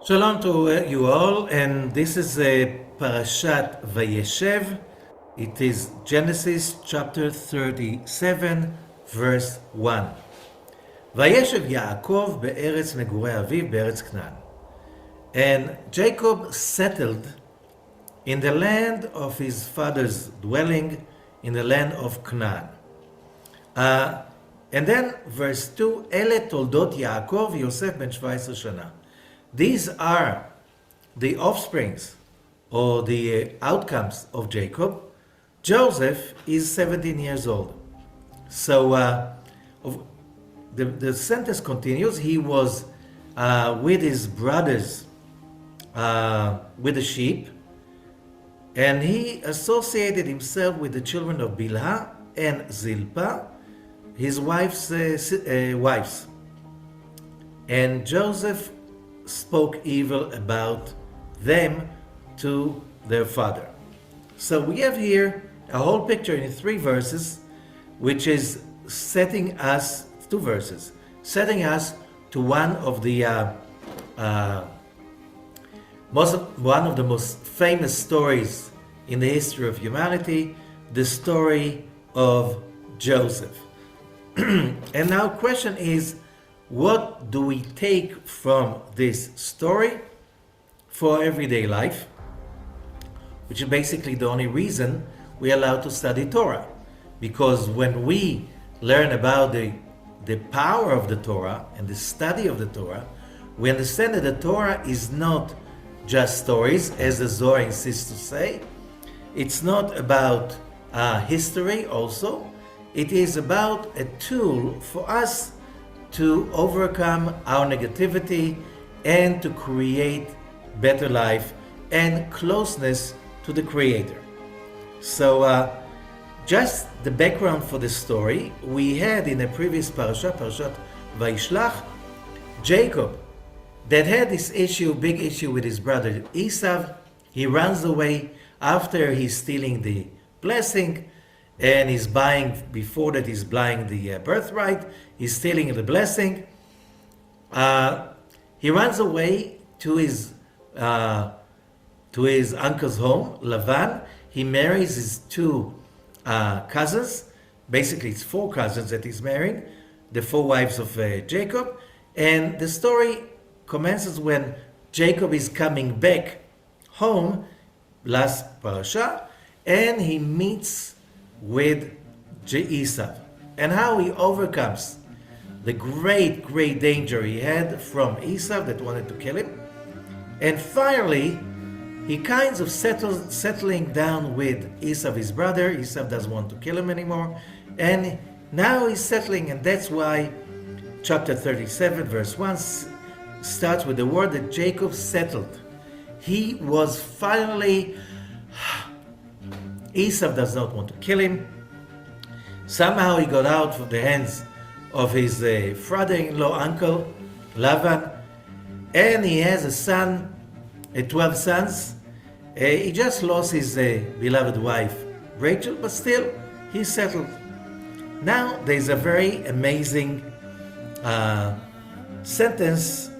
Shalom to you all, and this is a Parashat Vayeshev. It is Genesis chapter 37, verse 1. Vayeshev Yaakov be'eretz megurei aviv be'eretz Canaan. And Jacob settled in the land of his father's dwelling, in the land of Canaan. And then verse 2, Ele toldot Yaakov Yosef ben 17 shana. These are the offsprings or the outcomes of Jacob. Joseph is 17 years old. So the sentence continues. He was with his brothers with the sheep, and he associated himself with the children of Bilhah and Zilpah, his wife's wives. And Joseph spoke evil about them to their father. So we have here a whole picture in 3 verses, which is setting us, 2 verses, setting us to one of the most famous stories in the history of humanity, the story of Joseph. And now question is, what do we take from this story for everyday life? Which is basically the only reason we're allowed to study Torah. Because when we learn about the power of the Torah and the study of the Torah, we understand that the Torah is not just stories, as the Zohar insists to say. It's not about history also. It is about a tool for us to overcome our negativity and to create better life and closeness to the Creator. So just the background for the story, we had in a previous parashat Vayishlach, Jacob, that had this big issue with his brother Esav. He runs away after he's stealing the blessing, and he's buying the birthright. He's stealing the blessing. He runs away to his uncle's home, Lavan. He marries his 2 cousins. Basically, it's 4 cousins that he's marrying, the 4 wives of Jacob. And the story commences when Jacob is coming back home, last parasha, and he meets with Esau, and how he overcomes the great danger he had from Esau that wanted to kill him. And finally, he kinds of settling down with Esau, his brother. Esau doesn't want to kill him anymore, and now he's settling, and that's why chapter 37 verse 1 starts with the word that Jacob settled. He was finally, Esau does not want to kill him. Somehow he got out of the hands of his father-in-law uncle Lavan, and he has a son, 12 sons. He just lost his beloved wife Rachel, but still he's settled. Now there's a very amazing sentence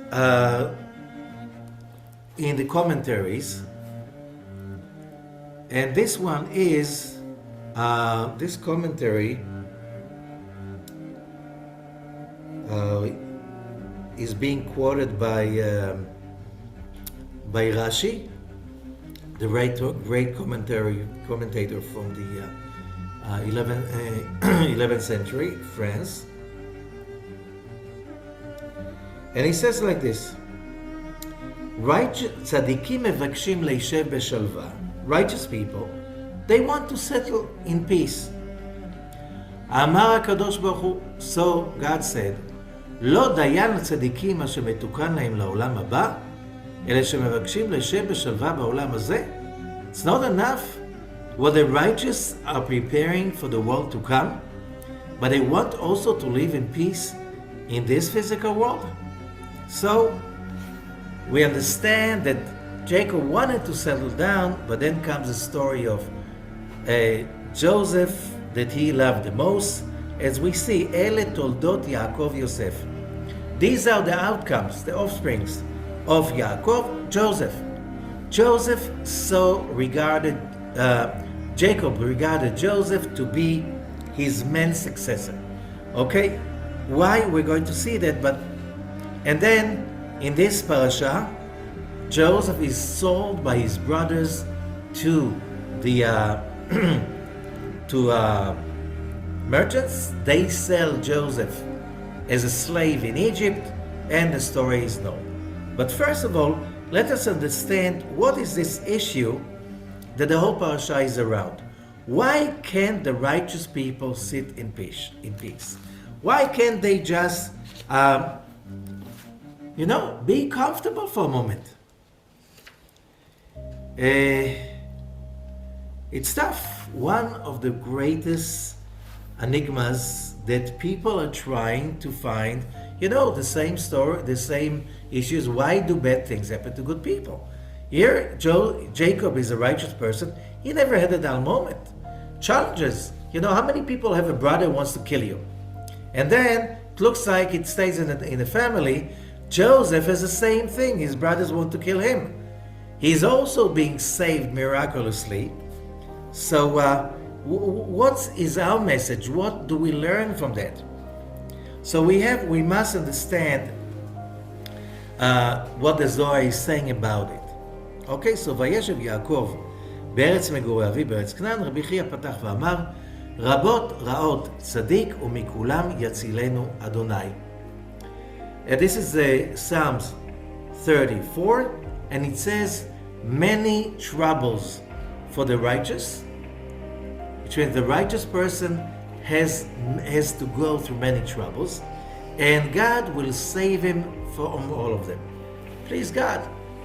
in the commentaries, and this one is this commentary is being quoted by Rashi, the great commentator from the 11th century France, and he says like this: Tzadikim mevakshim leishev beshalva. Righteous people, they want to settle in peace. Amar HaKadosh Baruch Hu, so God said, לא דיין לצדיקים אשר מתוקן להם לעולם הבא, אלא שמבקשים לשב בשלווה בעולם הזה. It's not enough what the righteous are preparing for the world to come, but they want also to live in peace in this physical world. So we understand that Jacob wanted to settle down, but then comes the story of Joseph that he loved the most. As we see, Ele toldot Yaakov Yosef. These are the outcomes, the offsprings of Yaakov, Joseph. Joseph Jacob regarded Joseph to be his main successor. Okay, why? We're going to see that, and then in this parasha, Joseph is sold by his brothers to the merchants. They sell Joseph as a slave in Egypt, and the story is known. But first of all, let us understand what is this issue that the whole parasha is around. Why can't the righteous people sit in peace? Why can't they just, be comfortable for a moment? It's tough. One of the greatest enigmas that people are trying to find, the same story, the same issues. Why do bad things happen to good people? Here, Jacob is a righteous person. He never had a dull moment. Challenges. How many people have a brother who wants to kill you? And then it looks like it stays in the family. Joseph has the same thing. His brothers want to kill him. He's also being saved miraculously. So what is our message? What do we learn from that? So we must understand what the Zohar is saying about it. Okay, so וישב יעקב בארץ מגורי אביו בארץ כנען, רבי חייא פתח ואמר, רבות רעות צדיק ומכולם יצילנו אדוני. This is Psalms 34, and it says, many troubles for the righteous, which means the righteous person has to go through many troubles, and God will save him from all of them. Please God,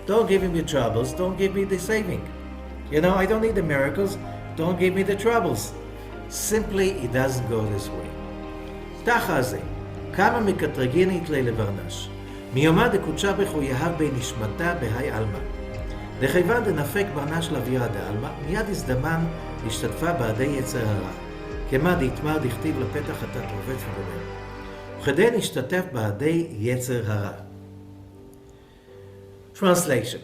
don't give me the troubles, don't give me the saving. I don't need the miracles, don't give me the troubles. Simply, it doesn't go this way. תחה זה, כמה מקטרגינית לברנש, מיומה דקודשה בכו יהב בי נשמתה בהי עלמא. דכיוון דנפק ברנש לאווירה דעלמא, מיד הזדמן השתתפה בעדי יצר הרע. כמה דהתמר דכתיב לפתח חטאת רובץ וגומר. וכדי נשתתף בעדי יצר הרע. Translation.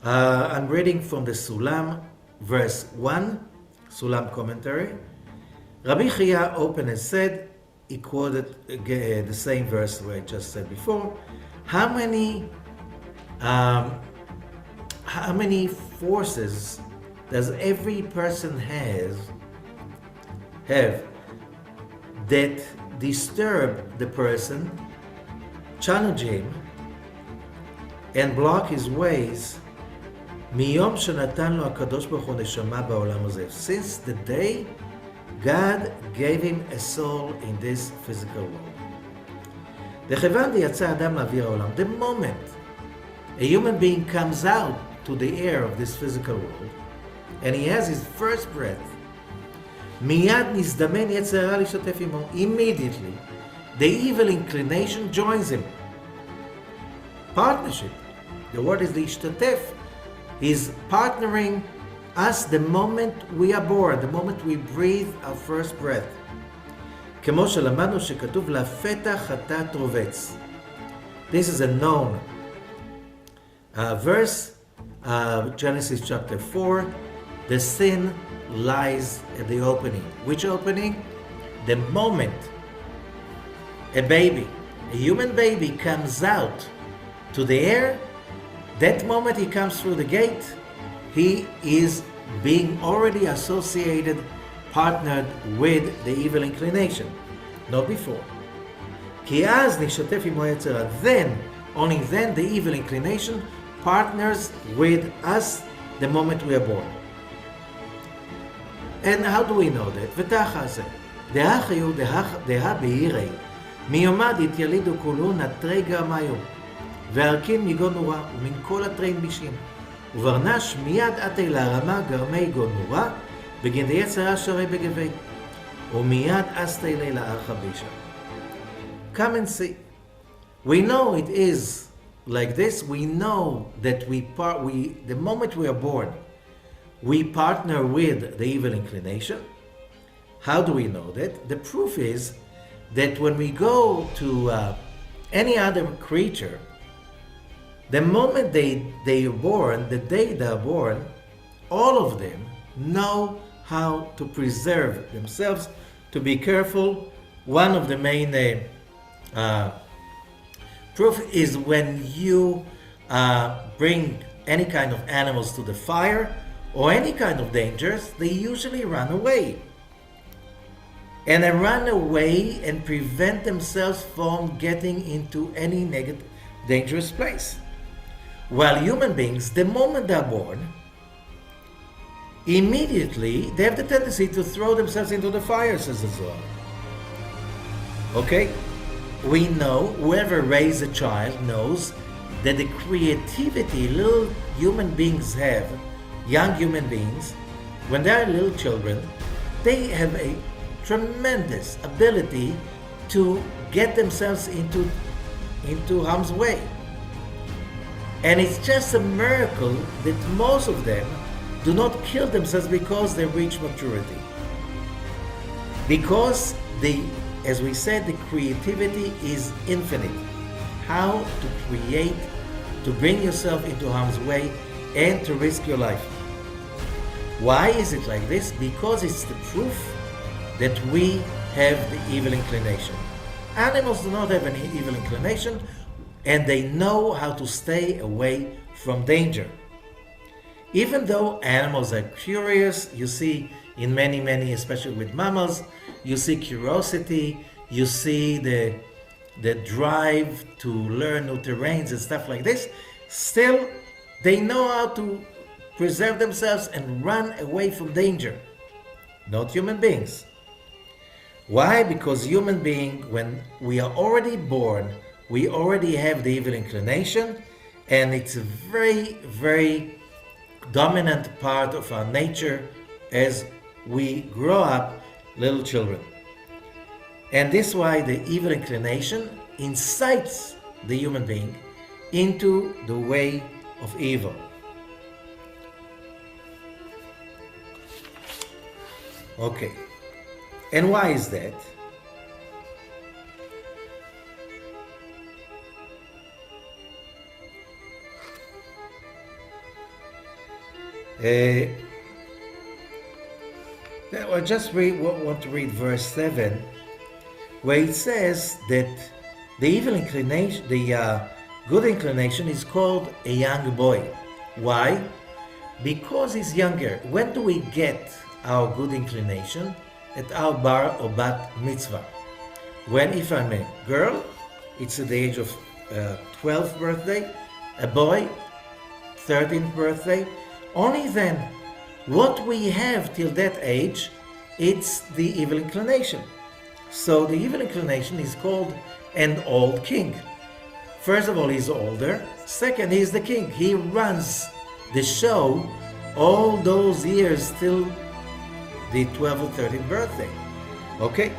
I'm reading from the Sulam, verse 1, Sulam commentary. Rabbi Chia opened and said, he quoted the same verse where I just said before, how many forces does every person have that disturb the person, challenge him, and block his ways מיום שנתן לו הקדוש ברוך הוא נשמה בעולם הזה. Since the day God gave him a soul in this physical world. דכיוון יצא אדם לאוויר העולם. The moment a human being comes out to the air of this physical world and he has his first breath, מיד נזדמן יצר הרע להשתתף עמו. Immediately the evil inclination joins him. Partnership. The word is להשתתף. He's partnering us the moment we are born, the moment we breathe our first breath. כמו שלמדנו שכתוב לפתח חטאת רובץ. This is a known verse, Genesis chapter 4. The sin lies at the opening. Which opening? The moment a human baby comes out to the air, that moment he comes through the gate, he is being already associated, partnered with the evil inclination, not before. כי אז נשתף עמו יצר הרע. Then, only then, the evil inclination partners with us the moment we are born. And how do we know that? ותחה זה, דהחיו דהה בהירי, מיומד התיילידו כולו נטרי גרמיו. והרכין מגון נורא, ומן כל הטרין בישים. וברנש מיד עתי להרמה גרמי גון נורא, בגין יצרה שרי בגבי. ומיד עשתי לי לארחה בישה. Come and see. We know it is like this. We know that the moment we are born, we partner with the evil inclination. How do we know that? The proof is that when we go to any other creature, The moment they are born, the day they are born, all of them know how to preserve themselves, to be careful. One of the main proof is when you bring any kind of animals to the fire or any kind of dangers, they usually run away. And they run away and prevent themselves from getting into any negative, dangerous place. While human beings, the moment they're born, immediately they have the tendency to throw themselves into the fire, says the Zohar. Okay? We know, whoever raised a child knows that the creativity little human beings have, young human beings, when they are little children, they have a tremendous ability to get themselves into harm's way. And it's just a miracle that most of them do not kill themselves because they reach maturity. Because as we said, the creativity is infinite. How to create, to bring yourself into harm's way and to risk your life. Why is it like this? Because it's the proof that we have the evil inclination. Animals do not have any evil inclination, and they know how to stay away from danger. Even though animals are curious, you see in many, especially with mammals, you see curiosity, you see the drive to learn new terrains and stuff like this, still they know how to preserve themselves and run away from danger. Not human beings. Why? Because human being, when we are already born, we already have the evil inclination, and it's a very dominant part of our nature as we grow up little children. And this is why the evil inclination incites the human being into the way of evil. Okay. And why is that? I just want to read verse 7, where it says that the evil inclination, the good inclination is called a young boy. Why? Because he's younger. When do we get our good inclination? At our bar or bat mitzvah. When, if I'm a girl, it's at the age of 12th birthday, a boy, 13th birthday. Only then, what we have till that age, it's the evil inclination. So the evil inclination is called an old king. First of all, he's older. Second, he's the king. He runs the show all those years till the 12th or 13th birthday. Okay?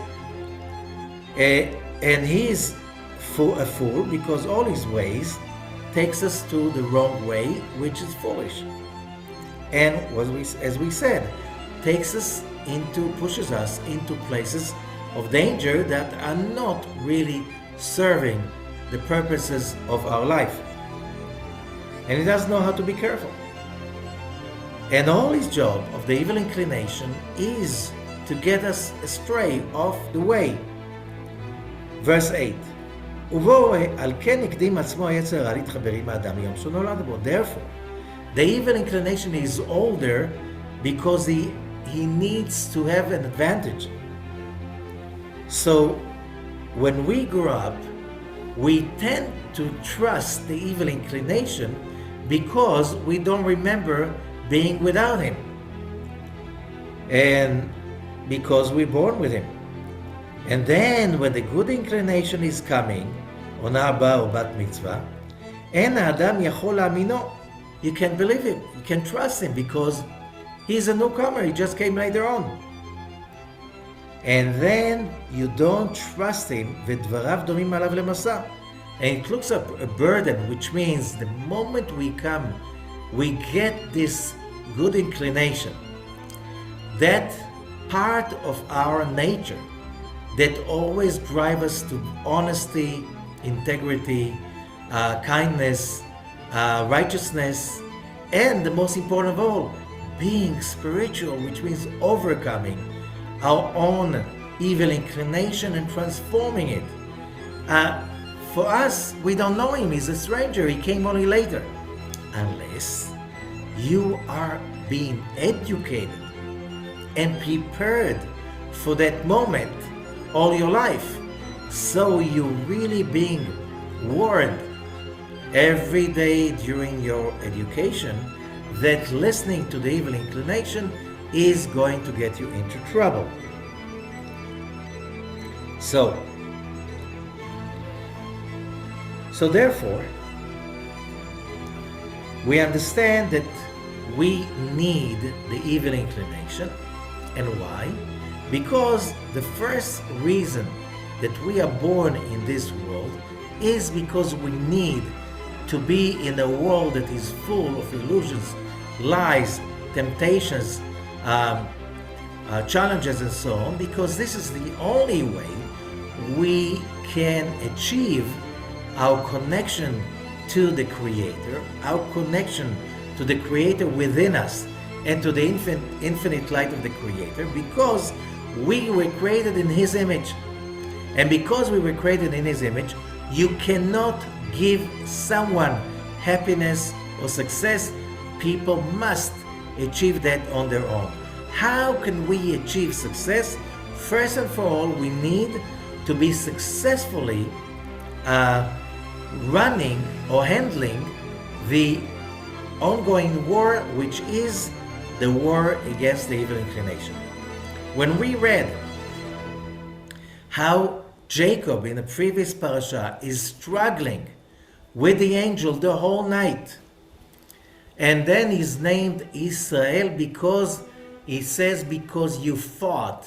And he is a fool because all his ways takes us to the wrong way, which is foolish. And as we said, pushes us into places of danger that are not really serving the purposes of our life. And he doesn't know how to be careful. And all his job of the evil inclination is to get us astray off the way. Verse 8. Therefore, the evil inclination is older because he needs to have an advantage. So when we grow up, we tend to trust the evil inclination because we don't remember being without him, and because we're born with him. And then when the good inclination is coming on our bar or bat mitzvah, en ha'adam yachol la'amino, you can believe him, you can trust him because he's a newcomer, he just came later on. And then you don't trust him, v'dvarav domim alav lemasa, and it looks up a burden, which means the moment we come, we get this good inclination, that part of our nature that always drives us to honesty, integrity, kindness, righteousness, and the most important of all, being spiritual, which means overcoming our own evil inclination and transforming it. For us, we don't know him. He's a stranger. He came only later. Unless you are being educated and prepared for that moment all your life. So you're really being warned every day during your education that listening to the evil inclination is going to get you into trouble. So therefore, we understand that we need the evil inclination. And why? Because the first reason that we are born in this world is because we need to be in a world that is full of illusions, lies, temptations, challenges, and so on, because this is the only way we can achieve our connection to the Creator, our connection to the Creator within us, and to the infinite light of the Creator, because we were created in His image. And because we were created in His image, you cannot give someone happiness or success. People must achieve that on their own. How can we achieve success? First and for all, we need to be successfully running or handling the ongoing war, which is the war against the evil inclination. When we read how Jacob in the previous parasha is struggling with the angel the whole night, and then he's named Israel because he says, because you fought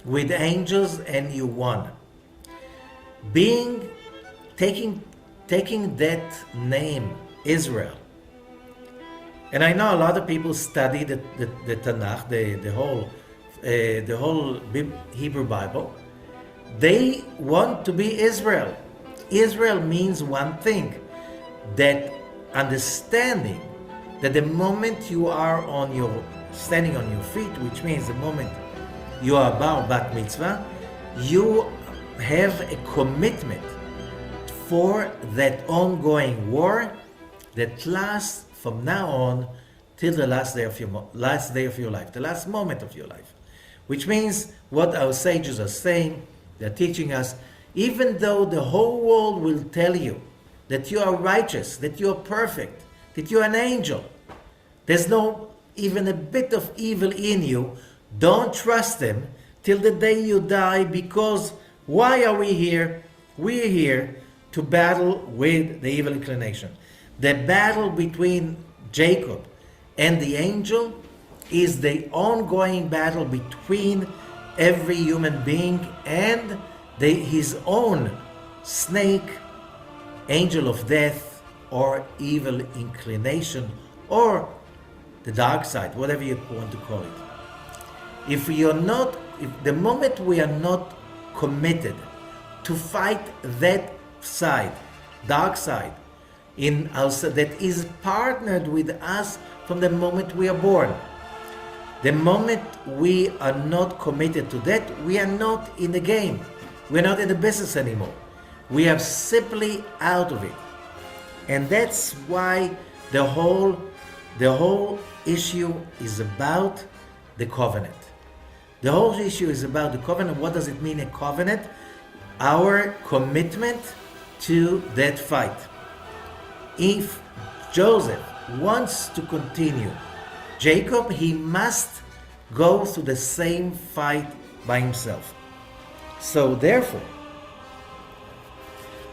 with angels and you won. Taking that name, Israel. And I know a lot of people study the Tanakh, the whole Hebrew Bible. They want to be Israel. Israel means one thing, that understanding that the moment you are standing on your feet, which means the moment you are about bat mitzvah, you have a commitment for that ongoing war that lasts from now on till the last day of your life, the last moment of your life. Which means what our sages are saying, they're teaching us, even though the whole world will tell you that you are righteous, that you are perfect, that you are an angel, there's no even a bit of evil in you, don't trust them till the day you die, because why are we here? We're here to battle with the evil inclination. The battle between Jacob and the angel is the ongoing battle between every human being and his own snake, angel of death, or evil inclination, or the dark side, whatever you want to call it. If the moment we are not committed to fight that side, dark side, that is partnered with us from the moment we are born. The moment we are not committed to that, we are not in the game. We're not in the business anymore. We are simply out of it. And that's why the whole issue is about the covenant. The whole issue is about the covenant. What does it mean, a covenant? Our commitment to that fight. If Joseph wants to continue Jacob, he must go through the same fight by himself. So therefore,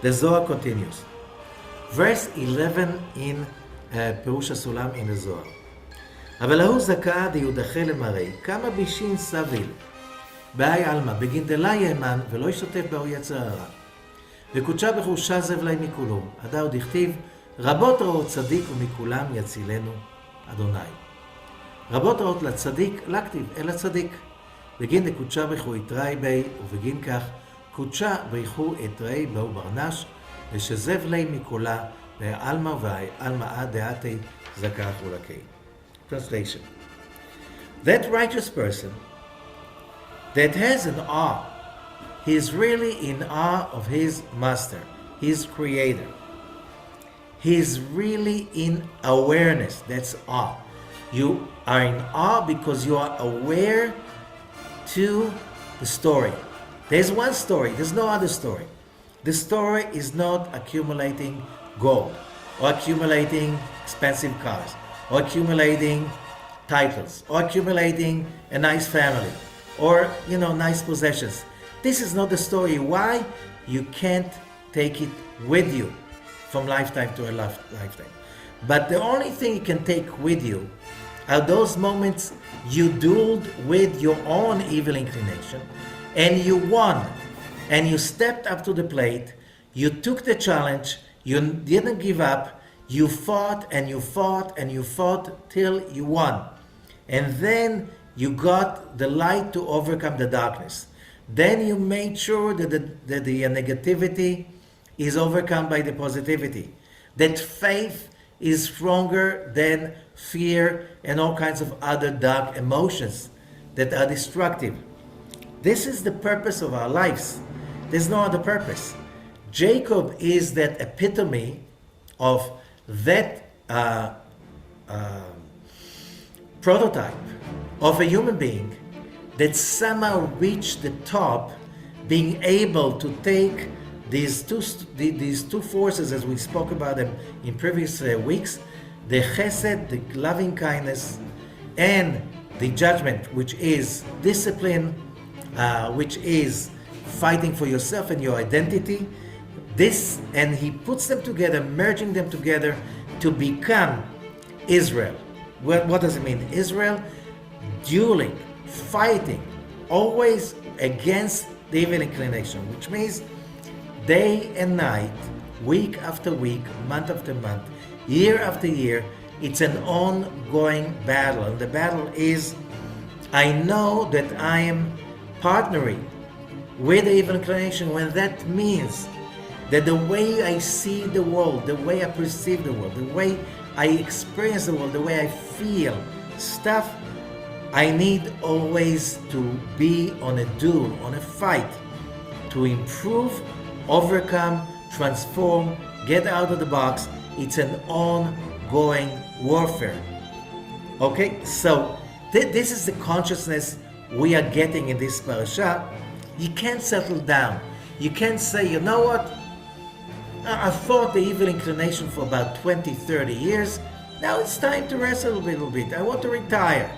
the Zohar continues. Verse 11 in פירוש הסולם in the Zohar. אבל ההוא זכה דיודחה למראי, כמה בישין סביל, באי עלמא, בגינדלה יאמן, ולא ישתתף באו יצר הרע. וקודשה בחושה זב להם מכולום, עדה עוד הכתיב, רבות רעות צדיק ומכולם יצילנו אדוני. רבות רעות לצדיק, לכתיב, אלא צדיק. בגין דקודשה ברכו יתראי בי, ובגין כך, קודשה ברכו יתראי באו ברנש, ושזב להם מכולה, Alma vai, alma adeate zakachulake. Translation. That righteous person that has an awe, he is really in awe of his master, his creator. He is really in awareness. That's awe. You are in awe because you are aware to the story. There's one story, there's no other story. The story is not accumulating gold or accumulating expensive cars or accumulating titles or accumulating a nice family or nice possessions. This is not the story. Why? You can't take it with you from lifetime to a lifetime. But the only thing you can take with you are those moments you dueled with your own evil inclination and you won, and you stepped up to the plate, you took the challenge, you didn't give up, you fought and you fought and you fought till you won. And then you got the light to overcome the darkness. Then you made sure that the negativity is overcome by the positivity. That faith is stronger than fear and all kinds of other dark emotions that are destructive. This is the purpose of our lives. There's no other purpose. Jacob is that epitome of that prototype of a human being that somehow reached the top, being able to take these two forces, as we spoke about them in previous weeks, the chesed, the loving kindness, and the judgment, which is discipline, which is fighting for yourself and your identity. This, and he puts them together, merging them together to become Israel. What does it mean? Israel, dueling, fighting, always against the evil inclination, which means day and night, week after week, month after month, year after year, it's an ongoing battle. And the battle is, I know that I am partnering with the evil inclination, when that means that the way I see the world, the way I perceive the world, the way I experience the world, the way I feel stuff, I need always to be on a duel, on a fight, to improve, overcome, transform, get out of the box. It's an ongoing warfare. Okay, so this is the consciousness we are getting in this parasha. You can't settle down. You can't say, you know what? I fought the evil inclination for about 20, 30 years. Now it's time to rest a little bit. I want to retire.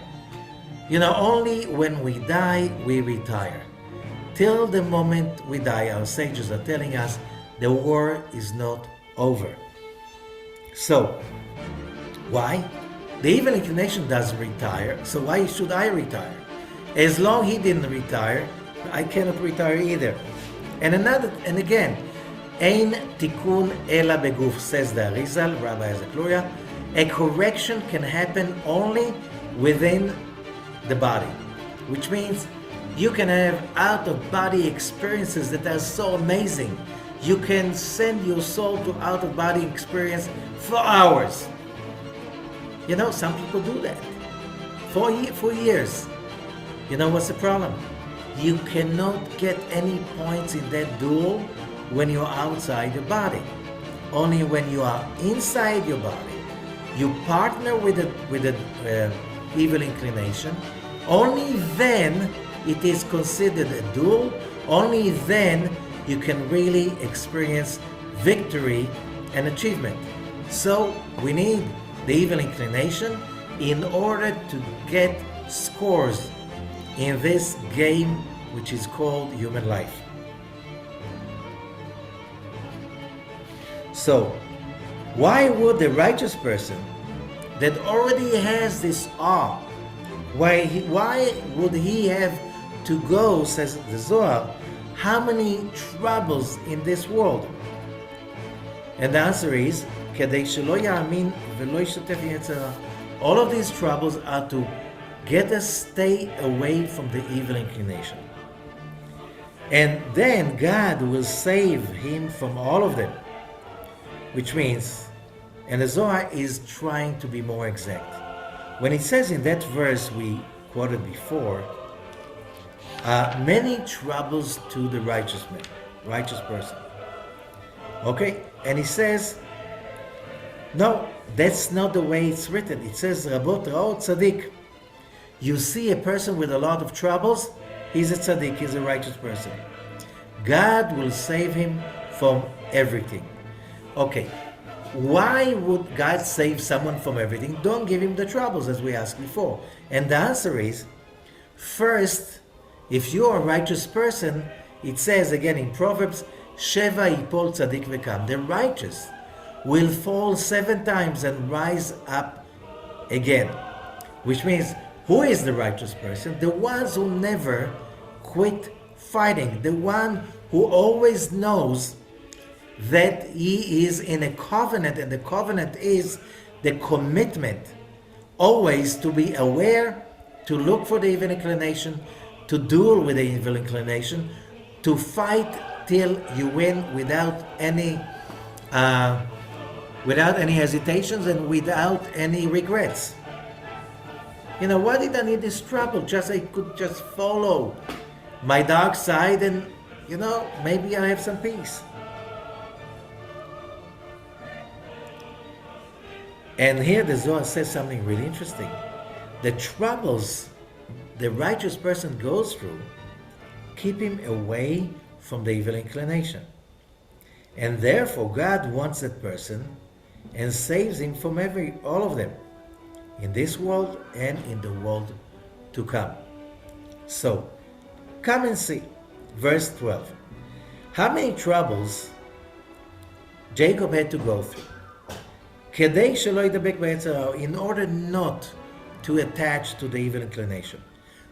Only when we die, we retire. Till the moment we die, our sages are telling us the war is not over. So, why? The evil inclination doesn't retire, so why should I retire? As long he didn't retire, I cannot retire either. And again, Ein tikun ela beguf, says the Arizal, Rabbi Zakluria. A correction can happen only within the body, which means you can have out-of-body experiences that are so amazing. You can send your soul to out-of-body experience for hours. Some people do that for years. What's the problem? You cannot get any points in that duel when you're outside your body. Only when you are inside your body, you partner with the evil inclination. Only then it is considered a duel. Only then you can really experience victory and achievement. So we need the evil inclination in order to get scores in this game which is called human life. So, why would the righteous person that already has this awe, why would he have to go, says the Zohar, how many troubles in this world? And the answer is, כדי שלא יאמין ולא ישתתף ביצר הרע. All of these troubles are to get us stay away from the evil inclination. And then God will save him from all of them. Which means And the Zohar is trying to be more exact. When it says in that verse we quoted before, many troubles to the righteous man, righteous person. Okay, and he says, no, that's not the way it's written. It says, Rabot Ra'ot Tzaddik. You see a person with a lot of troubles, he's a tzaddik, he's a righteous person. God will save him from everything. Okay, why would God save someone from everything? Don't give him the troubles, as we asked before. And the answer is, first, if you're a righteous person, it says again in Proverbs, Sheva yipol tzaddik vekam. The righteous will fall 7 times and rise up again. Which means, who is the righteous person? The ones who never quit fighting. The one who always knows that he is in a covenant, and the covenant is the commitment always to be aware, to look for the evil inclination, to duel with the evil inclination, to fight till you win without any hesitations and without any regrets. You know, why did I need this trouble? I could just follow my dark side and, you know, maybe I have some peace. And here the Zohar says something really interesting. The troubles the righteous person goes through keep him away from the evil inclination. And therefore God wants that person and saves him from all of them, in this world and in the world to come. So, come and see. Verse 12. How many troubles Jacob had to go through in order not to attach to the evil inclination.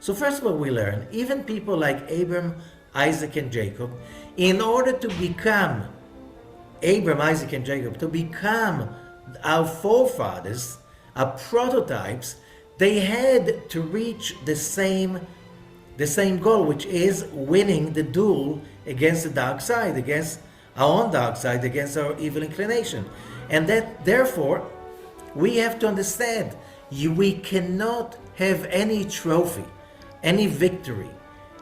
So first of all, we learn, even people like Abram, Isaac, and Jacob, in order to become Abram, Isaac, and Jacob, to become our forefathers, our prototypes, they had to reach the same goal, which is winning the duel against the dark side, against our own dark side, against our evil inclination. And that, therefore, we have to understand, we cannot have any trophy, any victory,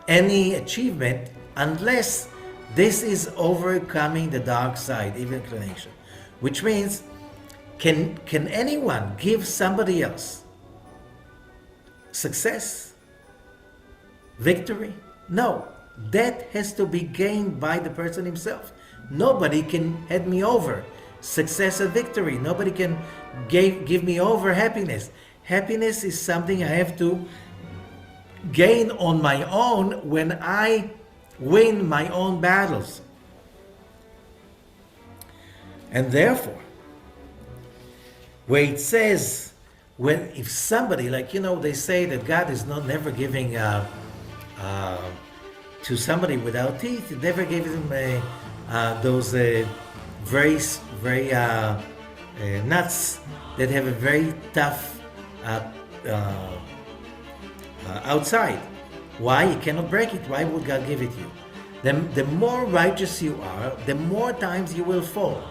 any achievement, unless this is overcoming the dark side, evil inclination. Which means, can anyone give somebody else success, victory? No. That has to be gained by the person himself. Nobody can head me over success and victory. Nobody can give me over happiness. Happiness is something I have to gain on my own when I win my own battles. And therefore, where it says, if somebody, they say that God is never giving to somebody without teeth, He never gave them those very nuts that have a very tough outside. Why? You cannot break it. Why would God give it you? The more righteous you are, the more times you will fall.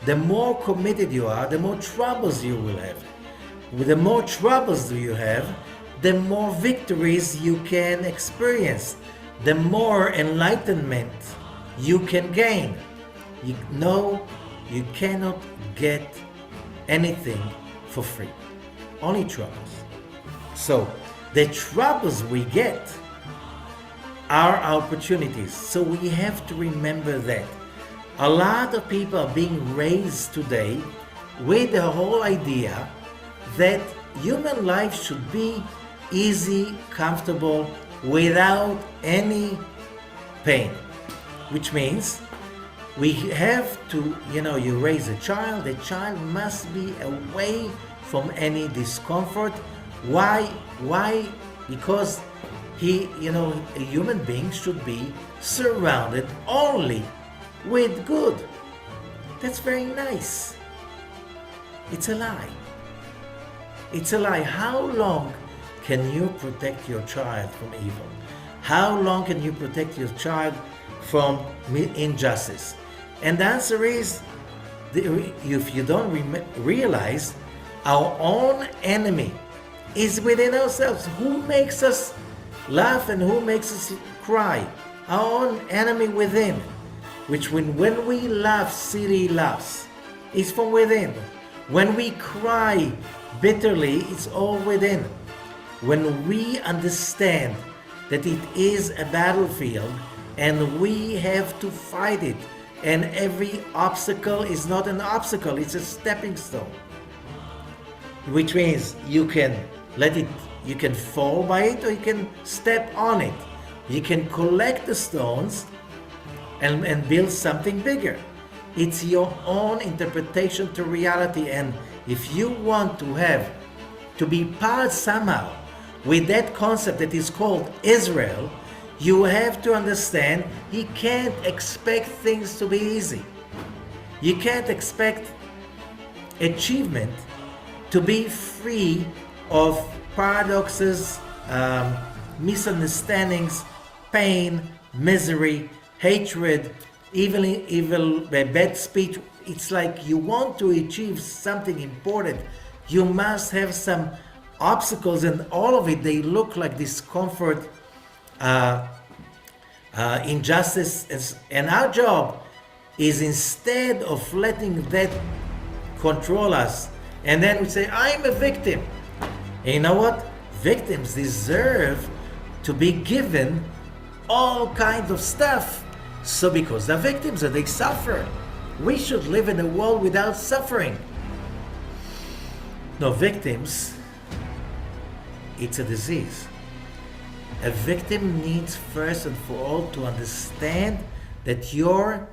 The more committed you are, the more troubles you will have. With the more troubles you have, the more victories you can experience. The more enlightenment you can gain. You cannot get anything for free. Only troubles. So, the troubles we get are opportunities. So we have to remember that. A lot of people are being raised today with the whole idea that human life should be easy, comfortable, without any pain. Which means we have to, you raise a child, the child must be away from any discomfort. Why? Because a human being should be surrounded only with good. That's very nice. It's a lie. It's a lie. How long can you protect your child from evil? How long can you protect your child from injustice? And the answer is, if you don't realize, our own enemy is within ourselves. Who makes us laugh and who makes us cry? Our own enemy within. Which when we laugh, silly laughs, it's from within. When we cry bitterly, it's all within. When we understand that it is a battlefield and we have to fight it, and every obstacle is not an obstacle, it's a stepping stone. Which means you can you can fall by it or you can step on it. You can collect the stones and build something bigger. It's your own interpretation to reality, and if you want to be part somehow with that concept that is called Israel, you have to understand you can't expect things to be easy. You can't expect achievement to be free of paradoxes, misunderstandings, pain, misery, hatred, evil, bad speech. It's like you want to achieve something important, you must have some obstacles, and all of it, they look like discomfort, injustice, and our job is, instead of letting that control us, and then we say, I'm a victim. And you know what? Victims deserve to be given all kinds of stuff. So because they're victims and they suffer, we should live in a world without suffering. No, victims, it's a disease. A victim needs first and for all to understand that your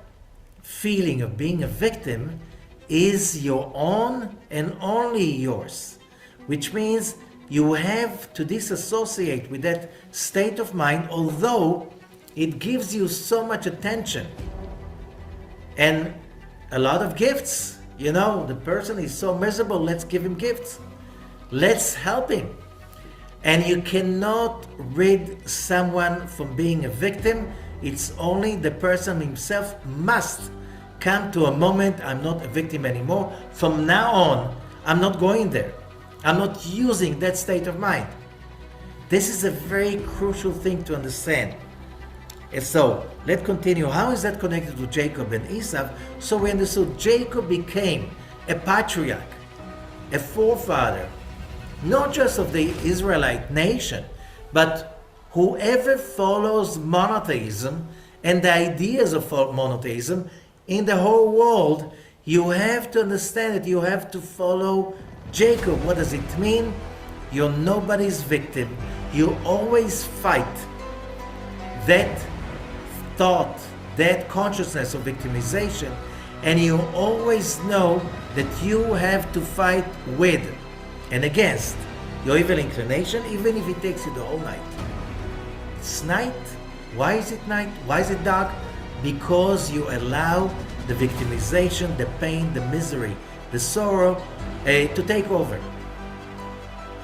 feeling of being a victim is your own and only yours, which means you have to disassociate with that state of mind, although it gives you so much attention and a lot of gifts. You know, the person is so miserable, let's give him gifts. Let's help him. And you cannot rid someone from being a victim. It's only the person himself must come to a moment, I'm not a victim anymore. From now on, I'm not going there. I'm not using that state of mind. This is a very crucial thing to understand. And so, let's continue. How is that connected to Jacob and Esau? So we understood Jacob became a patriarch, a forefather, not just of the Israelite nation, but whoever follows monotheism and the ideas of monotheism in the whole world, you have to understand that you have to follow Jacob. What does it mean? You're nobody's victim. You always fight that thought, that consciousness of victimization, and you always know that you have to fight with and against your evil inclination, even if it takes you the whole night. It's night. Why is it night? Why is it dark? Because you allow the victimization, the pain, the misery, the sorrow to take over.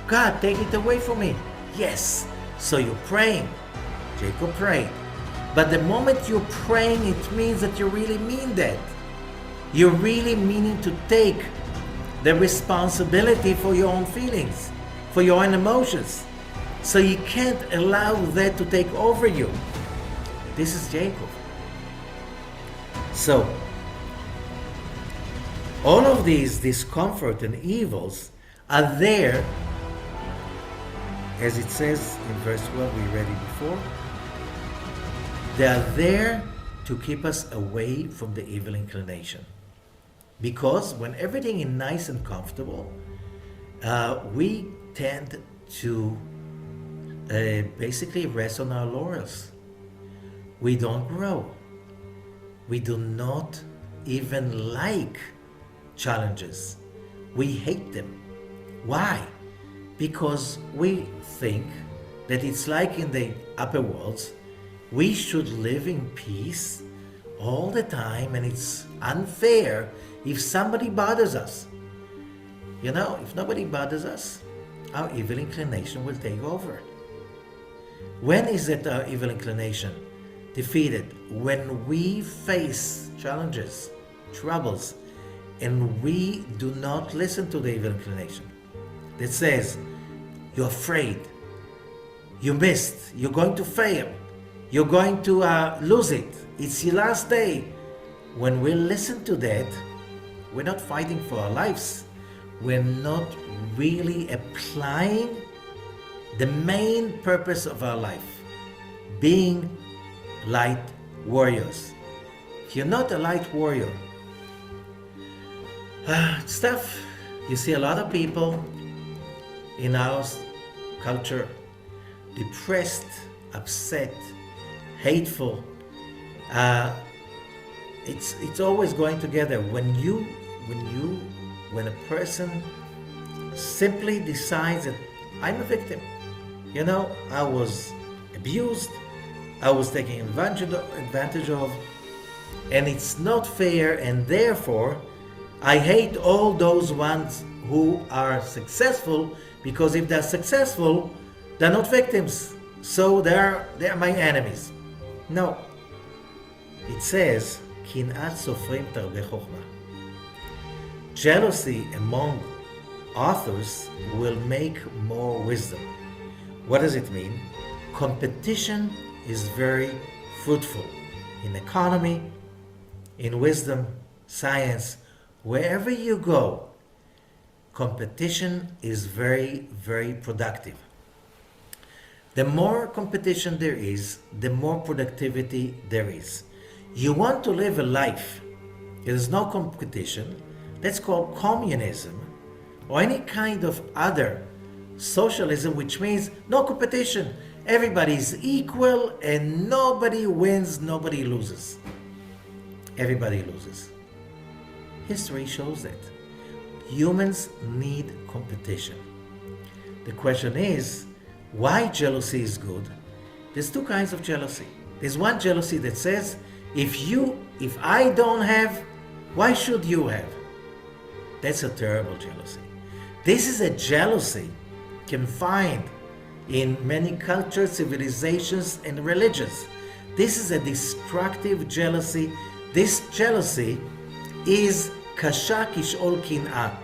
God, take it away from me. Yes. So you're praying. Jacob prayed. But the moment you're praying, it means that you really mean that. You're really meaning to take the responsibility for your own feelings, for your own emotions. So you can't allow that to take over you. This is Jacob. So, all of these discomfort and evils are there, as it says in verse 12, we read it before. They are there to keep us away from the evil inclination. Because when everything is nice and comfortable, we tend to basically rest on our laurels. We don't grow. We do not even like challenges. We hate them. Why? Because we think that it's like in the upper worlds, we should live in peace all the time, and it's unfair if somebody bothers us. You know, if nobody bothers us, our evil inclination will take over. When is that our evil inclination defeated? When we face challenges, troubles, and we do not listen to the evil inclination that says, you're afraid, you missed, you're going to fail, you're going to lose it, it's your last day. When we listen to that, we're not fighting for our lives. We're not really applying the main purpose of our life, being light warriors. If you're not a light warrior, it's tough. You see a lot of people in our culture depressed, upset, hateful. It's always going together. When a person simply decides that I'm a victim, I was abused, I was taken advantage of, and it's not fair, and therefore I hate all those ones who are successful, because if they're successful, they're not victims, so they're my enemies. No. It says, Kinat sofrim tarbe chokhmah. Jealousy among authors will make more wisdom. What does it mean? Competition is very fruitful in economy, in wisdom, science. Wherever you go, competition is very, very productive. The more competition there is, the more productivity there is. You want to live a life, there is no competition, that's called communism, or any kind of other socialism, which means no competition. Everybody is equal and nobody wins, nobody loses. Everybody loses. History shows that. Humans need competition. The question is, why jealousy is good? There's two kinds of jealousy. There's one jealousy that says, if I don't have, why should you have? That's a terrible jealousy. This is a jealousy confined in many cultures, civilizations, and religions. This is a destructive jealousy. This jealousy is kasha kishol kin'ah.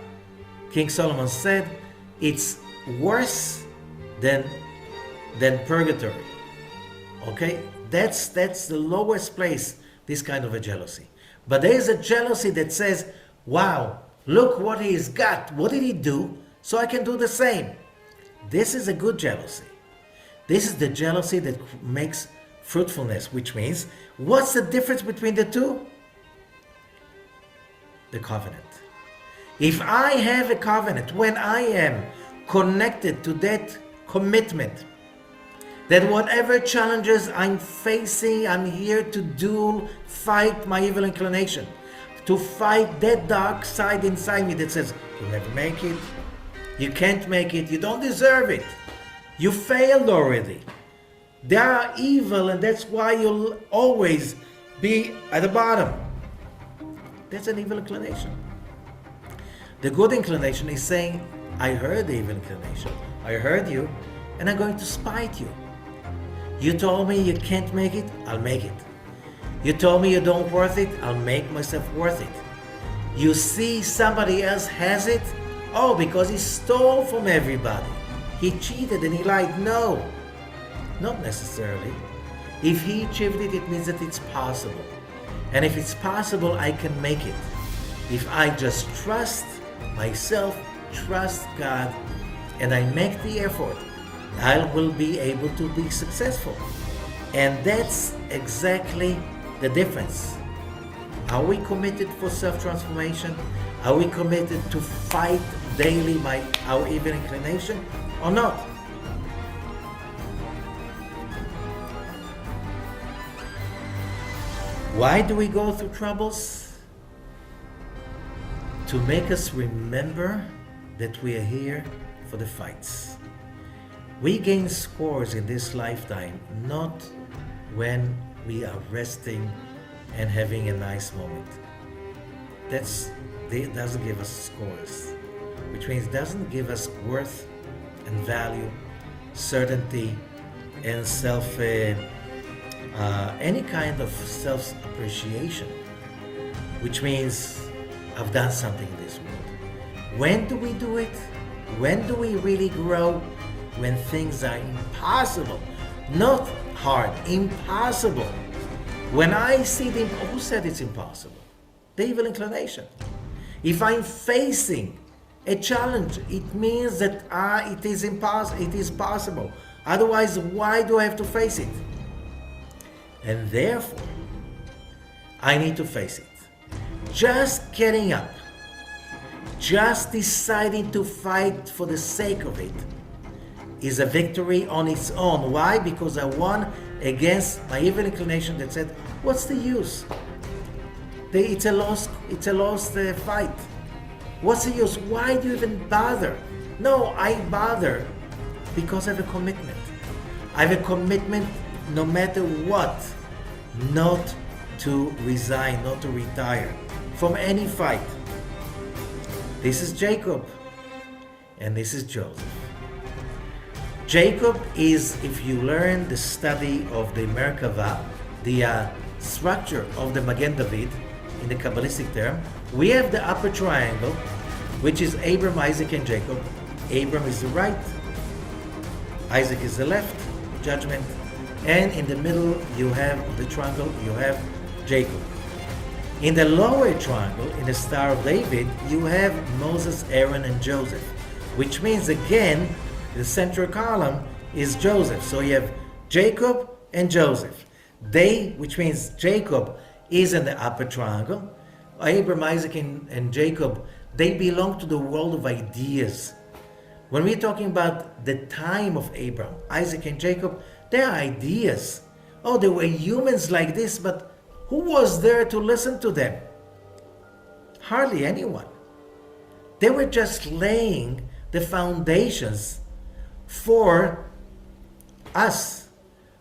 King Solomon said it's worse than purgatory. Okay? That's the lowest place, this kind of a jealousy. But there is a jealousy that says, wow, look what he's got. What did he do? So I can do the same. This is a good jealousy. This is the jealousy that makes fruitfulness, which means, what's the difference between the two? The covenant. If I have a covenant, when I am connected to that commitment, that whatever challenges I'm facing, I'm here to fight my evil inclination, to fight that dark side inside me that says, you'll never make it, you can't make it, you don't deserve it, you failed already. They are evil, and that's why you'll always be at the bottom. That's an evil inclination. The good inclination is saying, I heard the evil inclination, I heard you, and I'm going to spite you. You told me you can't make it, I'll make it. You told me you don't worth it, I'll make myself worth it. You see somebody else has it, oh, because he stole from everybody. He cheated and he lied. No, not necessarily. If he achieved it, it means that it's possible. And if it's possible, I can make it. If I just trust myself, trust God, and I make the effort, I will be able to be successful. And that's exactly the difference. Are we committed for self-transformation? Are we committed to fight daily our evil inclination or not? Why do we go through troubles? To make us remember that we are here for the fights. We gain scores in this lifetime, not when we are resting and having a nice moment. That doesn't give us scores, which means it doesn't give us worth and value, certainty, and any kind of self-appreciation, which means I've done something in this world. When do we do it? When do we really grow? When things are impossible. Not hard, impossible. When I see who said it's impossible? The evil inclination. If I'm facing a challenge, it means that it is impossible. It is possible. Otherwise, why do I have to face it? And therefore, I need to face it. Just getting up, just deciding to fight for the sake of it, is a victory on its own. Why? Because I won against my evil inclination that said, what's the use? It's a lost fight. What's the use? Why do you even bother? No, I bother because I have a commitment. I have a commitment no matter what, not to resign, not to retire from any fight. This is Jacob and this is Joseph. Jacob is, if you learn the study of the Merkava, the structure of the Magen David in the Kabbalistic term, we have the upper triangle, which is Abram, Isaac, and Jacob. Abram is the right, Isaac is the left, judgment, and in the middle you have the triangle, you have Jacob. In the lower triangle, in the Star of David, you have Moses, Aaron, and Joseph, which means again, the central column is Joseph. So you have Jacob and Joseph. Which means Jacob is in the upper triangle. Abraham, Isaac, and Jacob, they belong to the world of ideas. When we're talking about the time of Abraham, Isaac, and Jacob, they're ideas. Oh, they were humans like this, but who was there to listen to them? Hardly anyone. They were just laying the foundations for us,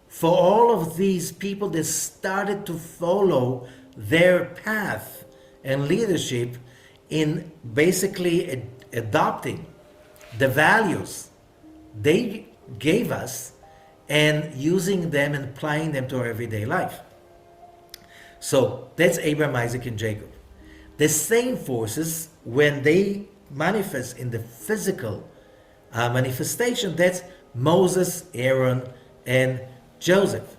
for all of these people that started to follow their path and leadership in basically adopting the values they gave us and using them and applying them to our everyday life. So that's Abraham, Isaac, and Jacob. The same forces, when they manifest in the physical manifestation, that's Moses, Aaron, and Joseph.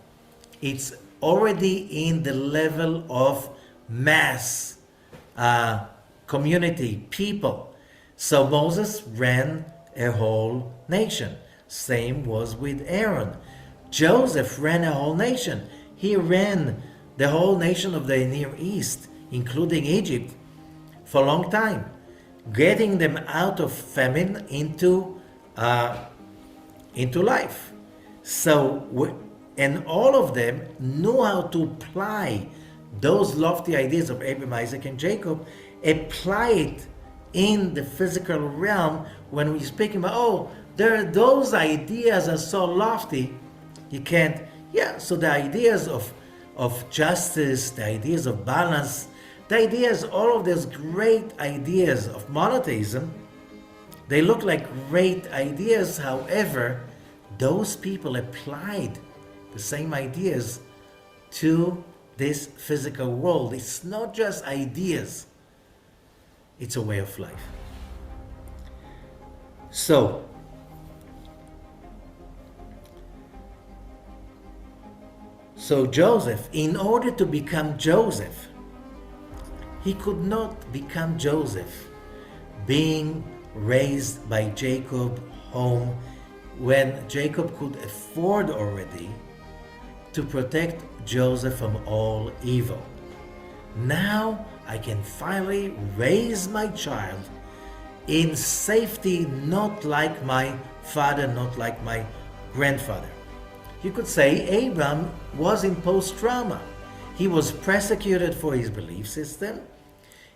It's already in the level of mass community, people. So Moses ran a whole nation. Same was with Aaron. Joseph ran a whole nation. He ran the whole nation of the Near East, including Egypt, for a long time, getting them out of famine into life. So, and all of them knew how to apply those lofty ideas of Abraham, Isaac, and Jacob, apply it in the physical realm. When we're speaking about, those ideas are so lofty, you can't, so the ideas of justice, the ideas of balance, the ideas, all of those great ideas of monotheism, they look like great ideas. However, those people applied the same ideas to this physical world. It's not just ideas, it's a way of life. So, Joseph, in order to become Joseph, he could not become Joseph being raised by Jacob home when Jacob could afford already to protect Joseph from all evil. Now I can finally raise my child in safety, not like my father, not like my grandfather. You could say Abraham was in post-trauma. He was persecuted for his belief system.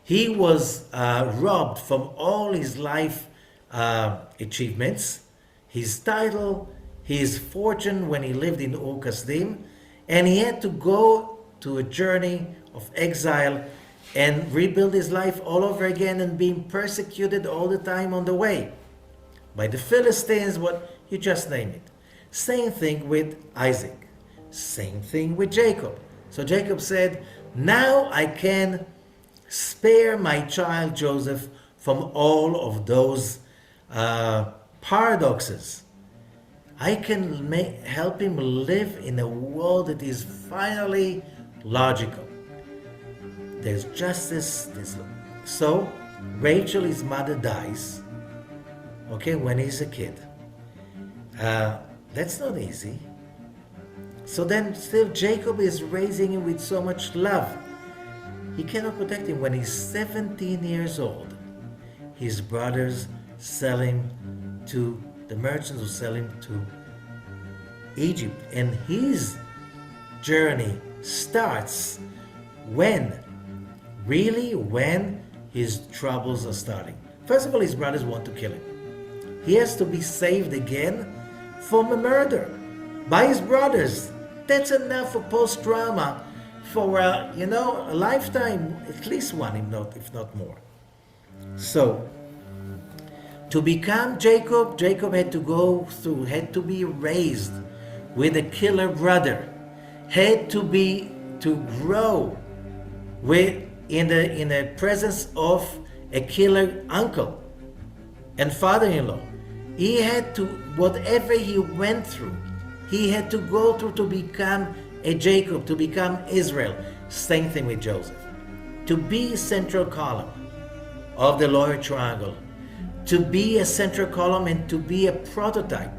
He was robbed from all his life achievements, his title, his fortune when he lived in Ur Kasdim, and he had to go to a journey of exile and rebuild his life all over again, and being persecuted all the time on the way by the Philistines, what you just name it. Same thing with Isaac. Same thing with Jacob. So Jacob said, now I can Spare my child Joseph from all of those paradoxes. I can help him live in a world that is finally logical. There's justice. So Rachel, his mother, dies. Okay, when he's a kid. That's not easy. So then still Jacob is raising him with so much love. He cannot protect him. When he's 17 years old, his brothers sell him to the merchants who sell him to Egypt. And his journey starts when his troubles are starting. First of all, his brothers want to kill him. He has to be saved again from a murder by his brothers. That's enough for post-trauma for a lifetime, at least one, if not more. So, to become Jacob had to be raised with a killer brother, had to grow in the presence of a killer uncle and father-in-law. He had to, whatever he went through, he had to go through to become a Jacob, to become Israel. Same thing with Joseph. To be central column of the lower triangle, to be a central column and to be a prototype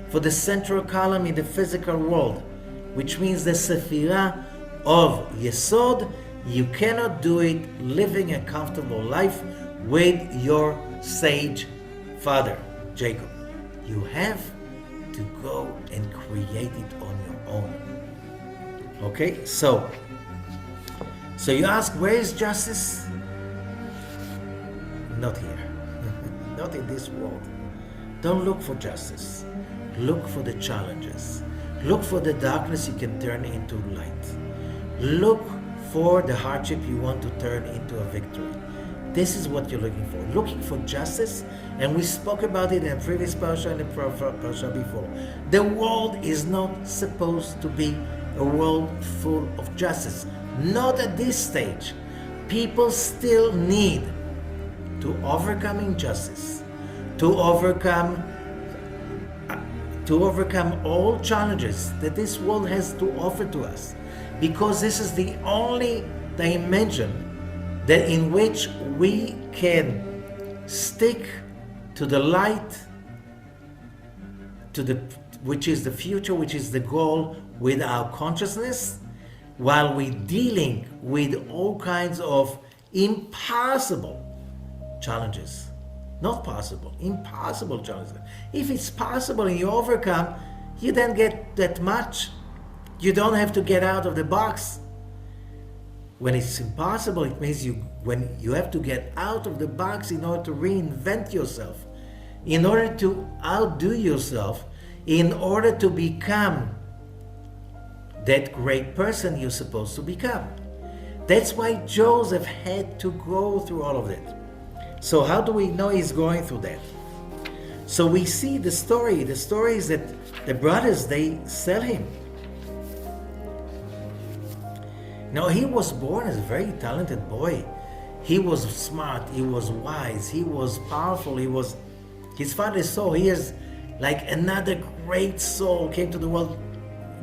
for the central column in the physical world, which means the Sephirah of Yesod. You cannot do it living a comfortable life with your sage father, Jacob. You have to go and create it on your own. Okay, so you ask, where is justice? Not here. Not in this world. Don't look for justice. Look for the challenges. Look for the darkness you can turn into light. Look for the hardship you want to turn into a victory. This is what you're looking for. Looking for justice, and we spoke about it in a previous parasha and the parasha before. The world is not supposed to be a world full of justice. Not at this stage. People still need to overcome injustice, to overcome all challenges that this world has to offer to us, because this is the only dimension that in which we can stick to the light, which is the future, which is the goal, with our consciousness, while we're dealing with all kinds of impossible challenges. Not possible, impossible challenges. If it's possible and you overcome, you don't get that much. You don't have to get out of the box. When it's impossible, it means when you have to get out of the box in order to reinvent yourself, in order to outdo yourself, in order to become that great person you're supposed to become. That's why Joseph had to go through all of that. So how do we know he's going through that? So we see the story. The story is that the brothers, they sell him. Now, he was born as a very talented boy. He was smart, he was wise, he was powerful, his father saw he is like another great soul came to the world.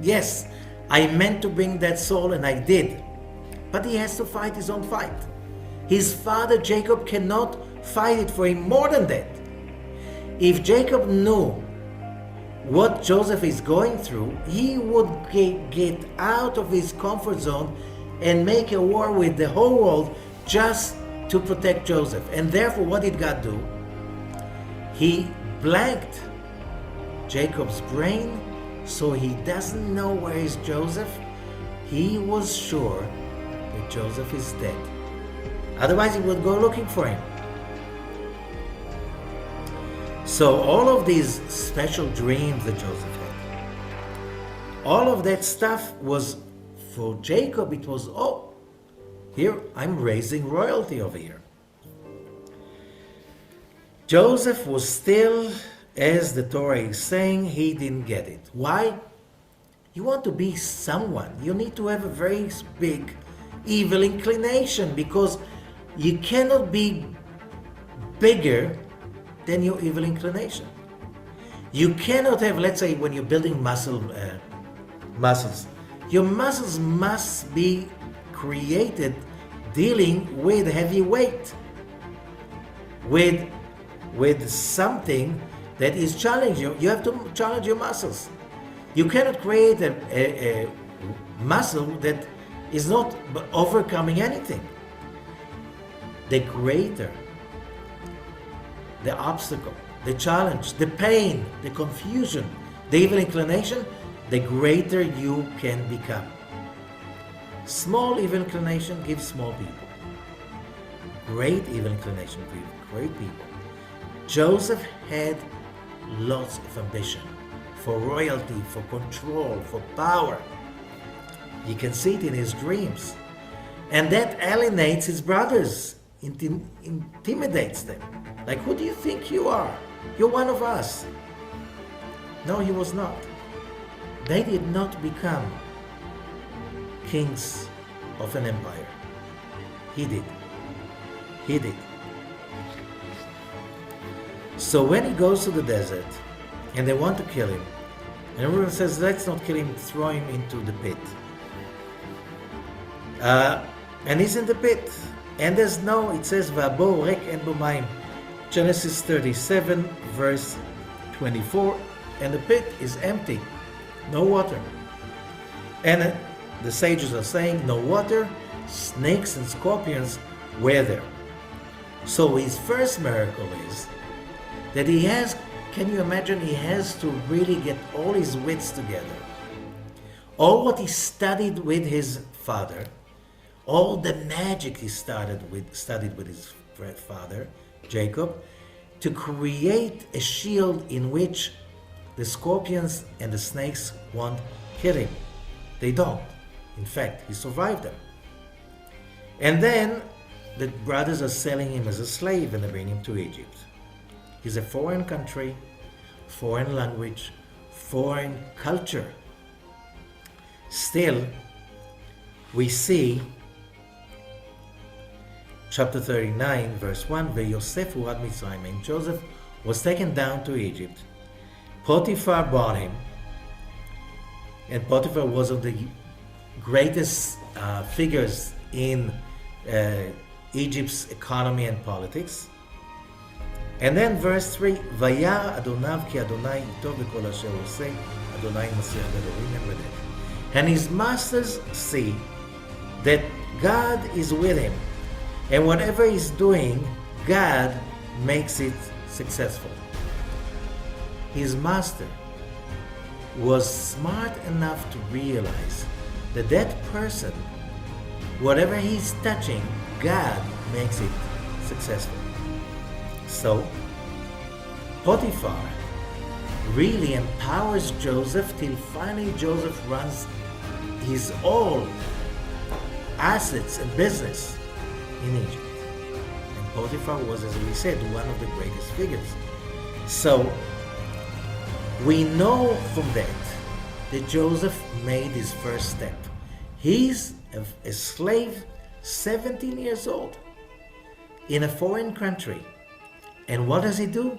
Yes, I meant to bring that soul and I did. But he has to fight his own fight. His father Jacob cannot fight it for him more than that. If Jacob knew what Joseph is going through, he would get out of his comfort zone and make a war with the whole world just to protect Joseph. And therefore, what did God do? He blanked Jacob's brain so he doesn't know where is Joseph. He was sure that Joseph is dead. Otherwise, he would go looking for him. So all of these special dreams that Joseph had, all of that stuff was for Jacob. It was, oh, here I'm raising royalty over here. Joseph was still, as the Torah is saying, he didn't get it. Why? You want to be someone, you need to have a very big evil inclination, because You cannot be bigger than your evil inclination. You cannot have, let's say, when you're building muscles, your muscles must be created dealing with heavy weight, with something that is challenging you. You have to challenge your muscles. You cannot create a muscle that is not overcoming anything. The greater the obstacle, the challenge, the pain, the confusion, the evil inclination, the greater you can become. Small evil inclination gives small people. Great evil inclination gives great people. Joseph had lots of ambition for royalty, for control, for power. You can see it in his dreams. And that alienates his brothers, intimidates them. Like, who do you think you are? You're one of us. No, he was not. They did not become kings of an empire. He did. He did. So when he goes to the desert and they want to kill him, and everyone says, let's not kill him, throw him into the pit. And he's in the pit. And there's no, it says, Va'bo rek en bo mayim. Genesis 37, verse 24. And the pit is empty. No water. And the sages are saying, no water, snakes and scorpions were there. So his first miracle is that he has, can you imagine, he has to really get all his wits together. All what he studied with his father, all the magic he studied with his father, Jacob, to create a shield in which the scorpions and the snakes won't kill him. They don't. In fact, he survived them. And then the brothers are selling him as a slave and they bring him to Egypt. He's a foreign country, foreign language, foreign culture. Still, we see chapter 39, verse 1, Yosef u'ad Mitzrayim, and Joseph was taken down to Egypt. Potiphar bought him, and Potiphar was of the greatest figures in Egypt's economy and politics. And then verse 3, Vayar Adonav ki Adonai ito v'kol asher oseh, Adonai masir bedorim and and his masters see that God is with him, and whatever he's doing, God makes it successful. His master was smart enough to realize that that person, whatever he's touching, God makes it successful. So, Potiphar really empowers Joseph till finally Joseph runs his all assets and business in Egypt. And Potiphar was, as we said, one of the greatest figures. So, we know from that Joseph made his first step. He's a slave, 17 years old, in a foreign country. And what does he do?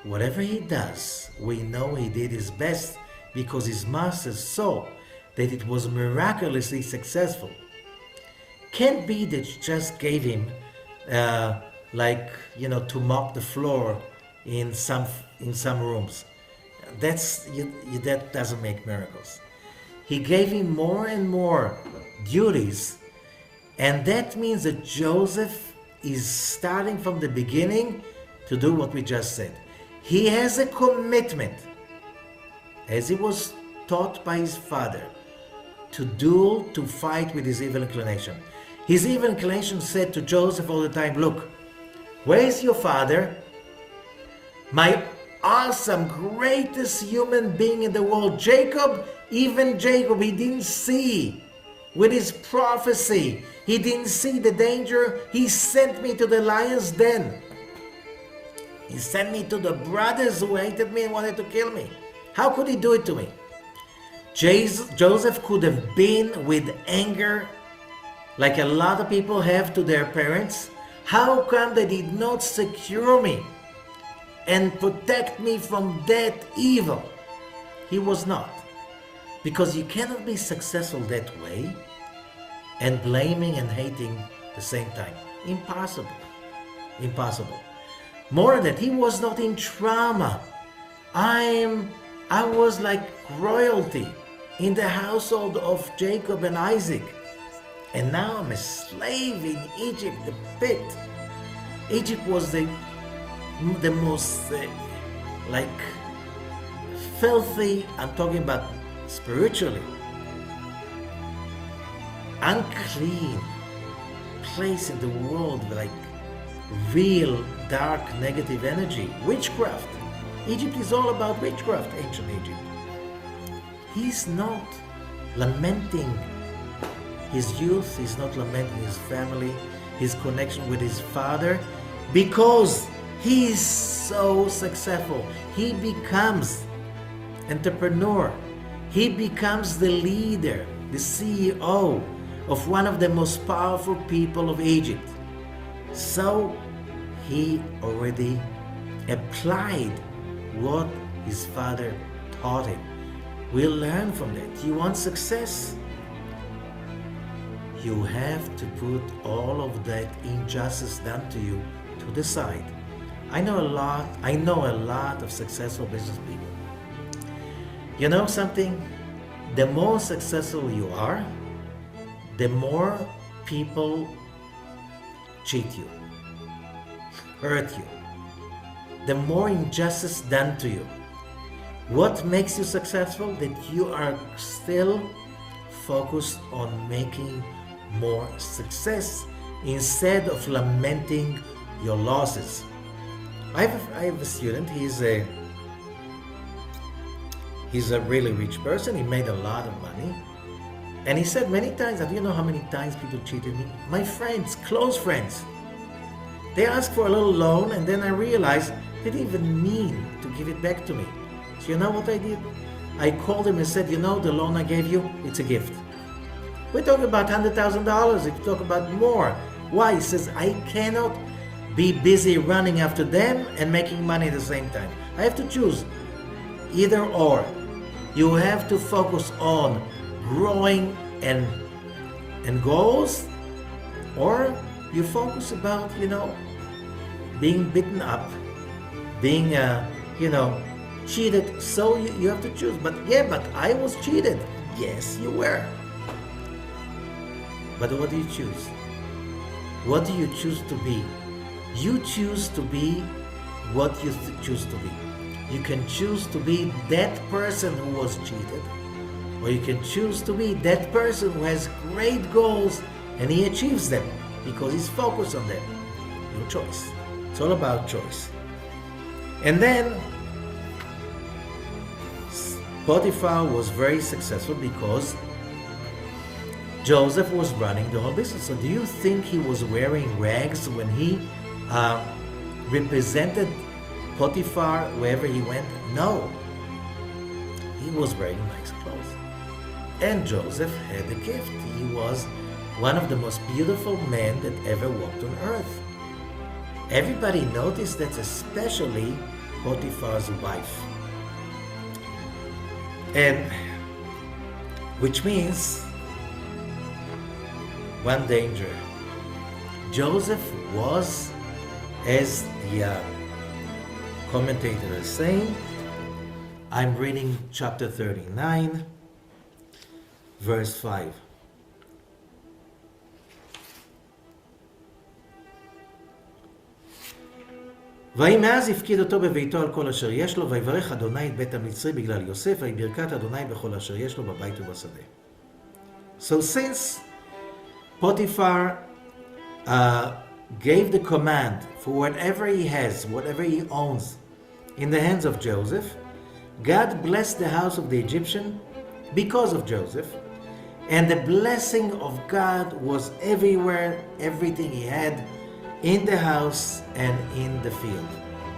Whatever he does, we know he did his best because his masters saw that it was miraculously successful. Can't be that you just gave him, to mop the floor in some rooms. That doesn't make miracles. He gave him more and more duties, and that means that Joseph is starting from the beginning to do what we just said. He has a commitment, as he was taught by his father, to fight with his evil inclination. His evil inclination said to Joseph all the time, look, where is your father? My awesome, greatest human being in the world, Jacob. Even Jacob, he didn't see with his prophecy. He didn't see the danger. He sent me to the lion's den. He sent me to the brothers who hated me and wanted to kill me. How could he do it to me? Joseph could have been with anger like a lot of people have to their parents? How come they did not secure me and protect me from that evil? He was not. Because you cannot be successful that way and blaming and hating at the same time. Impossible. Impossible. More than that, he was not in trauma. I was like royalty in the household of Jacob and Isaac. And now I'm a slave in Egypt, the pit. Egypt was the most like filthy, I'm talking about spiritually, unclean place in the world, like real dark negative energy, witchcraft. Egypt is all about witchcraft, ancient Egypt. He's not lamenting his youth, he's not lamenting his family, his connection with his father, because he is so successful. He becomes entrepreneur. He becomes the leader, the CEO of one of the most powerful people of Egypt. So he already applied what his father taught him. We'll learn from that. You want success? You have to put all of that injustice done to you to the side. I know a lot of successful business people. You know something? The more successful you are, the more people cheat you, hurt you, the more injustice done to you. What makes you successful? That you are still focused on making more success instead of lamenting your losses. I have a student. He's a really rich person. He made a lot of money. And he said many times, do you know how many times people cheated me? My friends, close friends. They asked for a little loan, and then I realized they didn't even mean to give it back to me. So you know what I did? I called him and said, you know, the loan I gave you, it's a gift. We're talking about $100,000. If you talk about more. Why? He says, I cannot be busy running after them and making money at the same time. I have to choose either or. You have to focus on growing and goals, or you focus about, being beaten up, being, cheated. So you have to choose. But I was cheated. Yes, you were. But what do you choose? What do you choose to be? You choose to be what you choose to be. You can choose to be that person who was cheated, or you can choose to be that person who has great goals and he achieves them because he's focused on them. Your choice. It's all about choice. And then Potiphar was very successful because Joseph was running the whole business. So do you think he was wearing rags when he represented Potiphar wherever he went? No. He was wearing nice clothes. And Joseph had a gift. He was one of the most beautiful men that ever walked on earth. Everybody noticed that, especially Potiphar's wife. And which means one danger. Joseph was, as the commentator is saying, I'm reading chapter 39, verse 5. ויהי מאז הפקיד אותו בביתו על כל אשר יש לו, ויברך אדוני את בית המצרי בגלל יוסף, ויהי ברכת אדוני בכל אשר יש לו בבית ובשדה. So since Potiphar gave the command for whatever he has, whatever he owns, in the hands of Joseph, God blessed the house of the Egyptian because of Joseph, and the blessing of God was everywhere, everything he had, in the house and in the field.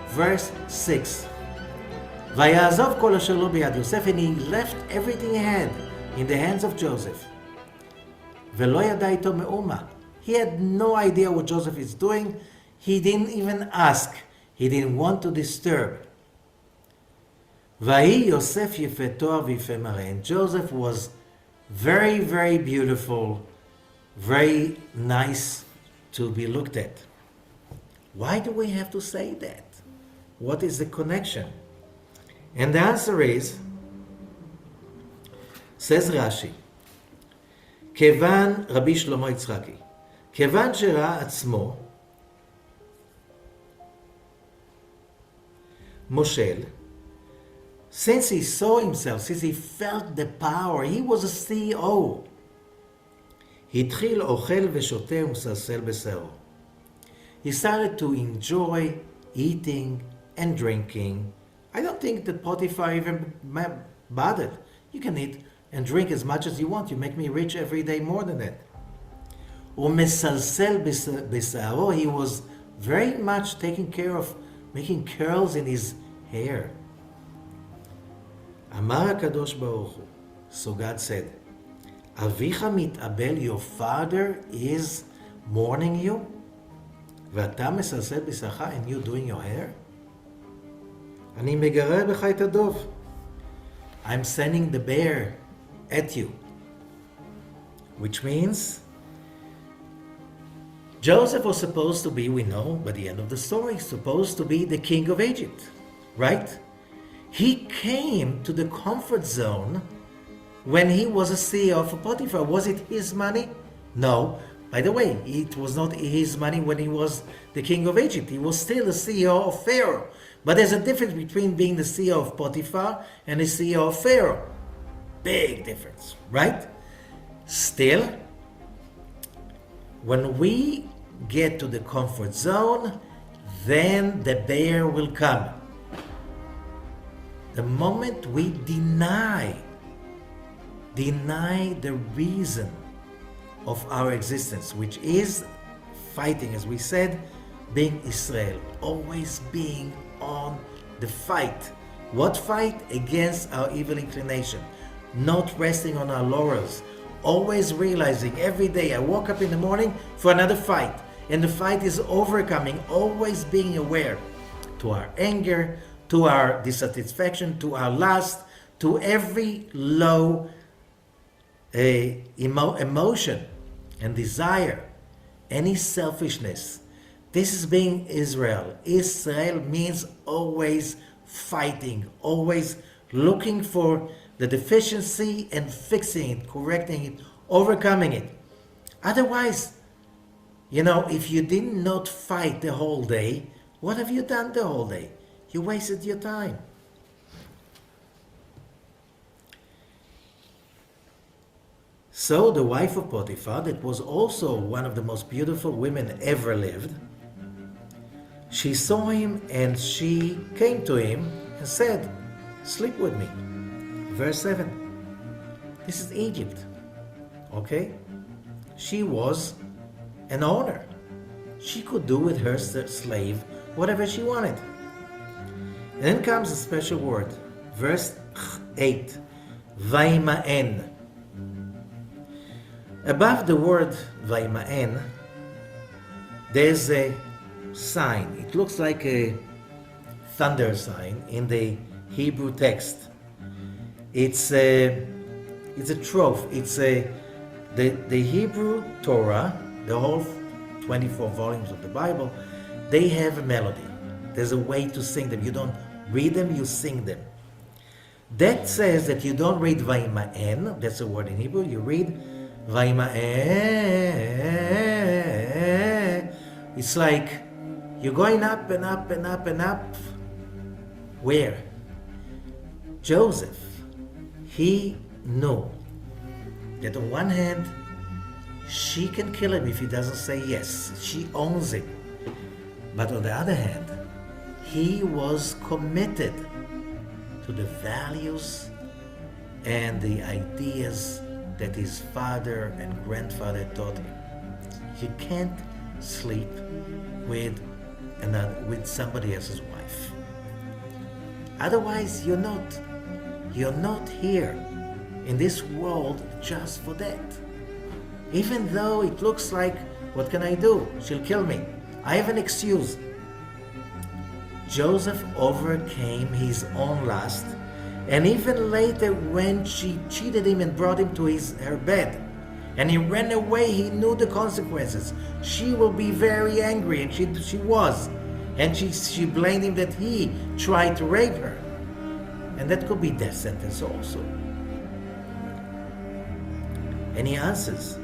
Verse 6. ויעזוב כל אשר לו ביד יוסף, and he left everything he had in the hands of Joseph. ולא ידע איתו מאומה. He had no idea what Joseph is doing. He didn't even ask. He didn't want to disturb. ויהי יוסף יפה תואר ויפה מראה. And Joseph was very, very beautiful, very nice to be looked at. Why do we have to say that? What is the connection? And the answer is, says Rashi, כיוון רבי שלמה יצחקי, כיוון שראה עצמו מושל, since he saw himself, since he felt the power, he was a CEO. התחיל אוכל ושותה ומסלסל בשערו. He started to enjoy eating and drinking. I don't think that Potiphar even bothered. You can eat and drink as much as you want. You make me rich every day more than that. ומסלסל בשערו, he was very much taking care of making curls in his hair. אמר הקדוש ברוך הוא, so God said, אביך מתאבל, your father is mourning you, ואתה מסלסל בשערך and you doing your hair? אני מגרה בך את הדוב. I'm sending the bear at you. Which means, Joseph was supposed to be, we know by the end of the story, supposed to be the king of Egypt, right? He came to the comfort zone when he was a CEO for Potiphar. Was it his money? No. By the way, it was not his money when he was the king of Egypt. He was still the CEO of Pharaoh. But there's a difference between being the CEO of Potiphar and the CEO of Pharaoh. Big difference, right? Still, when we get to the comfort zone, then the bear will come. The moment we deny the reason of our existence, which is fighting, as we said, being Israel, always being on the fight. What fight? Against our evil inclination, not resting on our laurels, always realizing every day I woke up in the morning for another fight, and the fight is overcoming, always being aware to our anger, to our dissatisfaction, to our lust, to every low emotion and desire, any selfishness. This is being Israel. Israel means always fighting, always looking for the deficiency and fixing it, correcting it, overcoming it. Otherwise, if you did not fight the whole day, what have you done the whole day? You wasted your time. So the wife of Potiphar, that was also one of the most beautiful women ever lived, she saw him and she came to him and said, sleep with me. Verse 7. This is Egypt. Okay? She was an owner. She could do with her slave whatever she wanted. And then comes a special word. Verse 8. Vaima'en. Above the word Vaima'en, there's a sign. It looks like a thunder sign in the Hebrew text. It's a trope. It's the Hebrew Torah, the whole 24 volumes of the Bible, they have a melody. There's a way to sing them. You don't read them, you sing them. That says that you don't read Vaima'en, that's a word in Hebrew, you read Vaima'en. It's like you're going up and up and up and up. Where? Joseph, he knew that on one hand, she can kill him if he doesn't say yes. She owns him. But on the other hand, he was committed to the values and the ideas that his father and grandfather taught him. You can't sleep with somebody else's wife. Otherwise, you're not here in this world just for that. Even though it looks like, what can I do? She'll kill me. I have an excuse. Joseph overcame his own lust, and even later when she cheated him and brought him to her bed, and he ran away, he knew the consequences. She will be very angry, and she was. And she blamed him that he tried to rape her. And that could be death sentence also. And he answers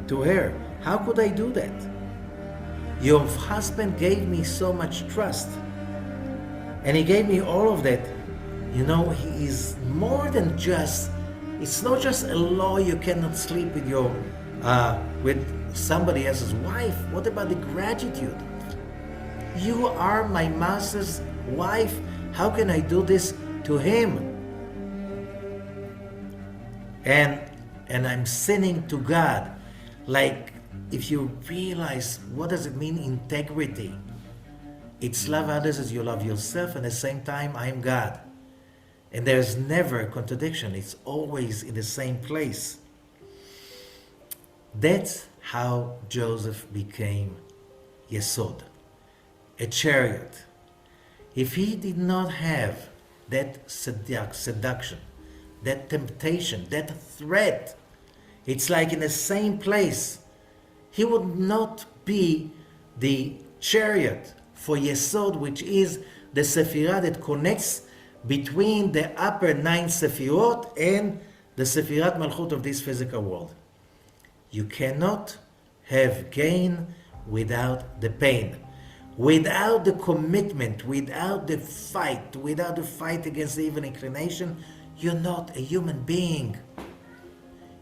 to her, how could I do that? Your husband gave me so much trust. And he gave me all of that. You know, he is more than just, it's not just a law you cannot sleep with somebody else's wife. What about the gratitude? You are my master's wife. How can I do this to him? And I'm sinning to God. Like, if you realize, what does it mean, integrity? It's love others as you love yourself, and at the same time, I am God. And there's never a contradiction. It's always in the same place. That's how Joseph became Yesod, a chariot. If he did not have that seduction, that temptation, that threat, it's like in the same place, he would not be the chariot for Yesod, which is the Sephirah that connects between the upper 9 Sephirot and the Sephirat Malchut of this physical world. You cannot have gain without the pain, without the commitment, without the fight against the evil inclination. You're not a human being.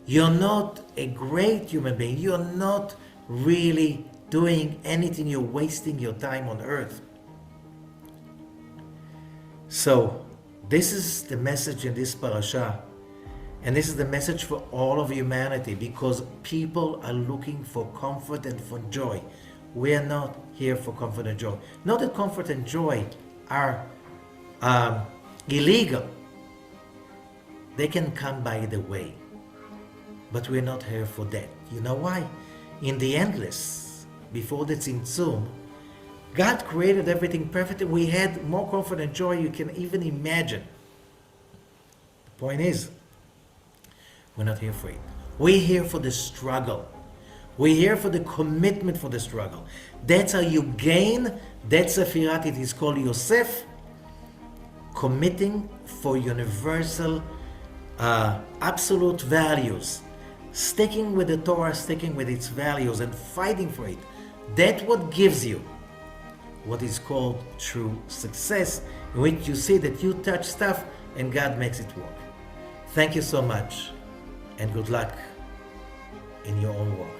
You're not a great human being. You're not really doing anything. You're wasting your time on earth. So, this is the message in this parasha. And this is the message for all of humanity, because people are looking for comfort and for joy. We are not here for comfort and joy. Not that comfort and joy are illegal. They can come by the way. But we're not here for that. You know why? In the endless, before the Tzimtzum, God created everything perfect. We had more comfort and joy you can even imagine. The point is, we're not here for it. We're here for the struggle. We're here for the commitment for the struggle. That's how you gain. That's a Firat. It is called Yosef. Committing for universal, absolute values. Sticking with the Torah, sticking with its values and fighting for it. That's what gives you what is called true success, in which you see that you touch stuff and God makes it work. Thank you so much, and good luck in your own work.